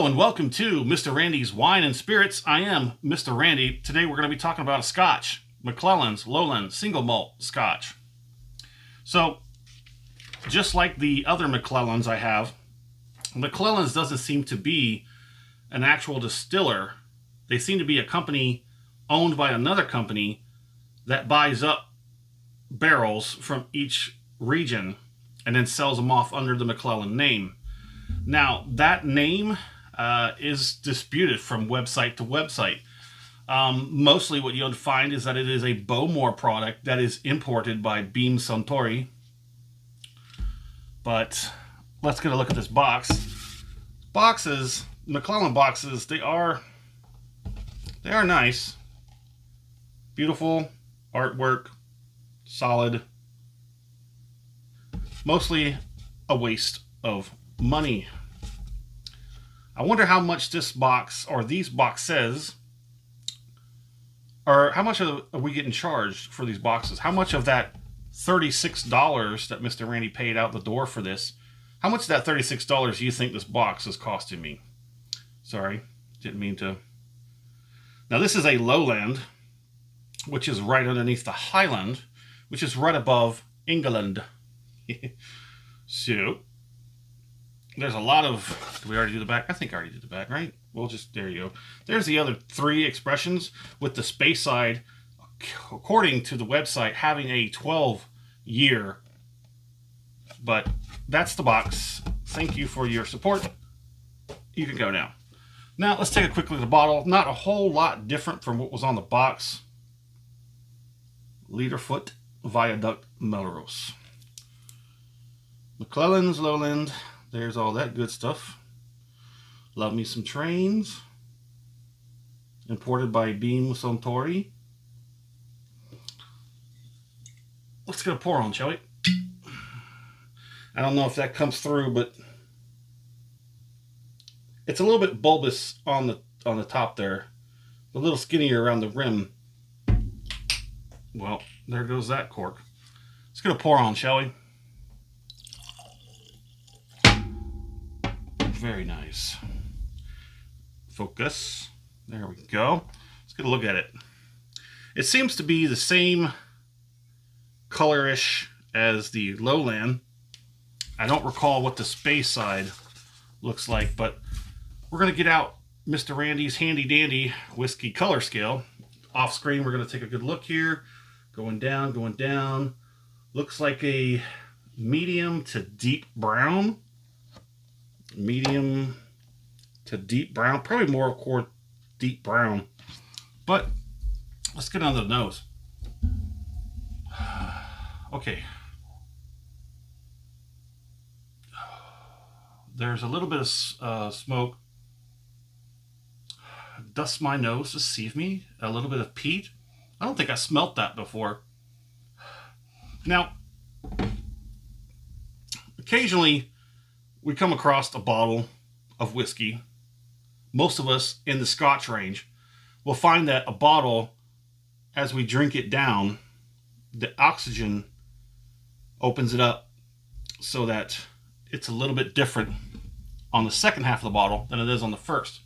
Hello and welcome to Mr. Randy's Wine and Spirits. I am Mr. Randy. Today we're going to be talking about a Scotch, McClelland's Lowland single malt Scotch. So, just like the other McClelland's I have, McClelland's doesn't seem to be an actual distiller. They seem to be a company owned by another company that buys up barrels from each region and then sells them off under the McClelland name. Now, that name is disputed from website to website. Mostly what you'll find is that it is a Bowmore product that is imported by Beam Suntory. But let's get a look at this box. Boxes, McClelland boxes, they are nice. Beautiful artwork, solid. Mostly a waste of money. I wonder how much this box or these boxes, or how much are we getting charged for these boxes? How much of that $36 that Mr. Randy paid out the door for this, how much of that $36 do you think this box is costing me? Sorry, didn't mean to. Now this is a Lowland, which is right underneath the Highland, which is right above England. So there's a lot of, did we already do the back? I think I already did the back, right? We'll just, there you go. There's the other three expressions with the space side, according to the website, having a 12-year. But that's the box. Thank you for your support. You can go now. Now, let's take a quick look at the bottle. Not a whole lot different from what was on the box. Leaderfoot Viaduct Melrose. McClelland's Lowland. There's all that good stuff. Love me some trains. Imported by Beam Suntory. Let's get a pour on, shall we? I don't know if that comes through, but it's a little bit bulbous on the top there. A little skinnier around the rim. Well, there goes that cork. Let's get a pour on, shall we? Very nice. Focus. There we go. Let's get a look at it. It seems to be the same colorish as the Lowland. I don't recall what the space side looks like, but we're going to get out Mr. Randy's handy dandy whiskey color scale. Off screen, we're going to take a good look here. Going down, going down. Looks like a medium to deep brown. Medium to deep brown, probably more core deep brown, but let's get under the nose. Okay, there's a little bit of smoke. Dust my nose, deceive me. A little bit of peat. I don't think I smelt that before. Now, occasionally we come across a bottle of whiskey. Most of us in the Scotch range will find that a bottle, as we drink it down, the oxygen opens it up so that it's a little bit different on the second half of the bottle than it is on the first.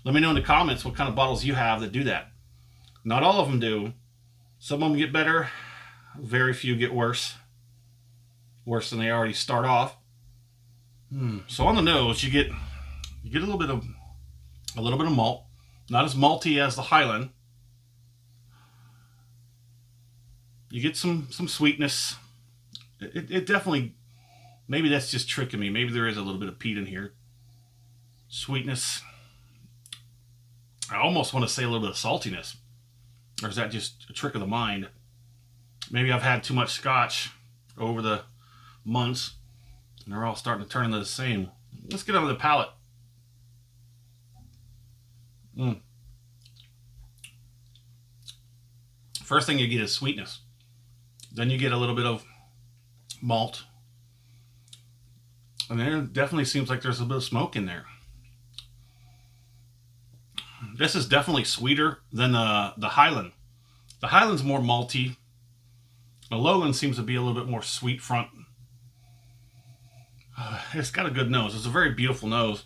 Let me know in the comments what kind of bottles you have that do that. Not all of them do. Some of them get better. Very few get worse. Worse than they already start off. So on the nose, you get a little bit of malt, not as malty as the Highland. You get some sweetness. It definitely, maybe that's just tricking me. Maybe there is a little bit of peat in here. Sweetness. I almost want to say a little bit of saltiness, or is that just a trick of the mind? Maybe I've had too much Scotch over the months. And they're all starting to turn into the same. Let's get under the palate. First thing you get is sweetness. Then you get a little bit of malt. And then it definitely seems like there's a bit of smoke in there. This is definitely sweeter than the Highland. The Highland's more malty. The Lowland seems to be a little bit more sweet front. It's got a good nose. It's a very beautiful nose.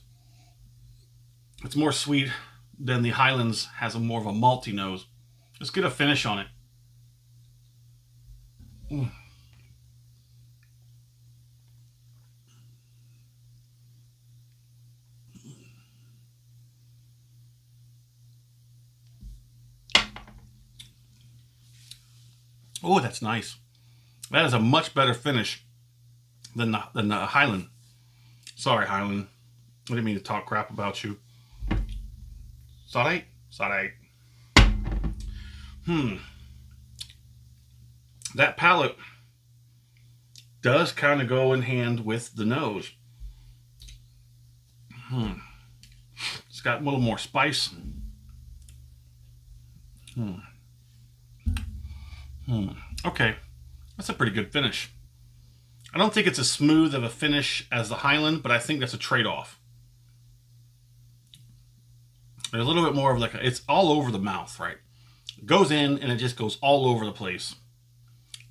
It's more sweet than the Highlands has a more of a malty nose. Let's get a finish on it. Mm. Oh, that's nice. That is a much better finish than the Highland. Sorry, Highland. I didn't mean to talk crap about you. Sorry. That palate does kind of go in hand with the nose. It's got a little more spice. Okay, that's a pretty good finish. I don't think it's as smooth of a finish as the Highland, but I think that's a trade-off. There's a little bit more of like it's all over the mouth, right? It goes in and it just goes all over the place.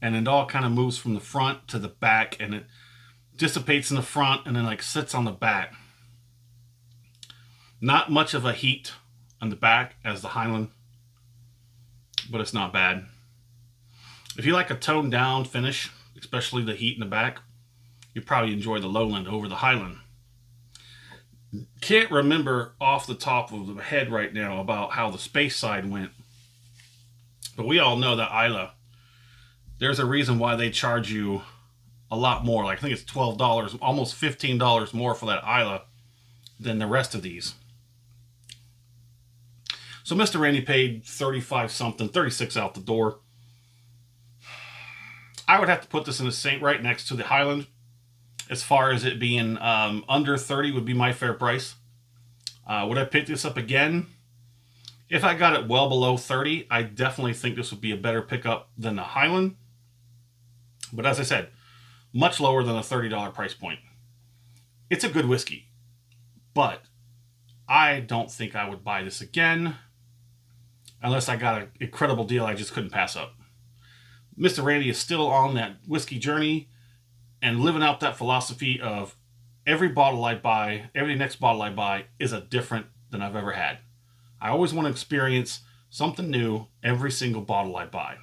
And it all kind of moves from the front to the back, and it dissipates in the front and then like sits on the back. Not much of a heat on the back as the Highland, but it's not bad. If you like a toned down finish, especially the heat in the back, you probably enjoy the Lowland over the Highland. Can't remember off the top of the head right now about how the space side went, but we all know that Islay, there's a reason why they charge you a lot more. Like I think it's $12, almost $15 more for that Islay than the rest of these. So Mr. Randy paid 35 something, 36 out the door. I would have to put this in the same right next to the Highland. As far as it being under 30 would be my fair price. Would I pick this up again? If I got it well below 30, I definitely think this would be a better pickup than the Highland. But as I said, much lower than a $30 price point. It's a good whiskey, but I don't think I would buy this again unless I got an incredible deal I just couldn't pass up. Mr. Randy is still on that whiskey journey and living out that philosophy of every bottle I buy, every next bottle I buy is a different than I've ever had. I always want to experience something new every single bottle I buy.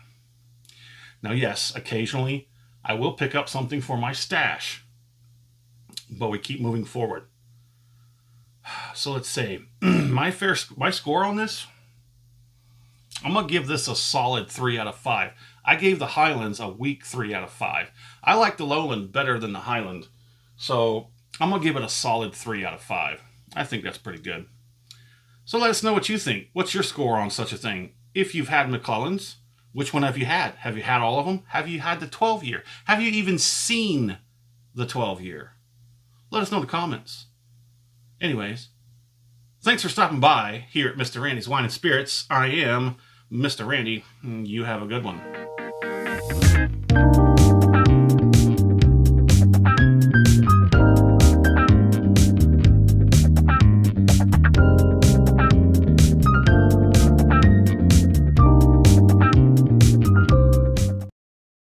Now, yes, occasionally I will pick up something for my stash, but we keep moving forward. So let's say my score on this, I'm going to give this a solid 3 out of 5. I gave the Highlands a weak 3 out of 5. I like the Lowland better than the Highland, so I'm going to give it a solid 3 out of 5. I think that's pretty good. So let us know what you think. What's your score on such a thing? If you've had McClelland's, which one have you had? Have you had all of them? Have you had the 12-year? Have you even seen the 12-year? Let us know in the comments. Anyways, thanks for stopping by here at Mr. Randy's Wine and Spirits. I am Mr. Randy. You have a good one.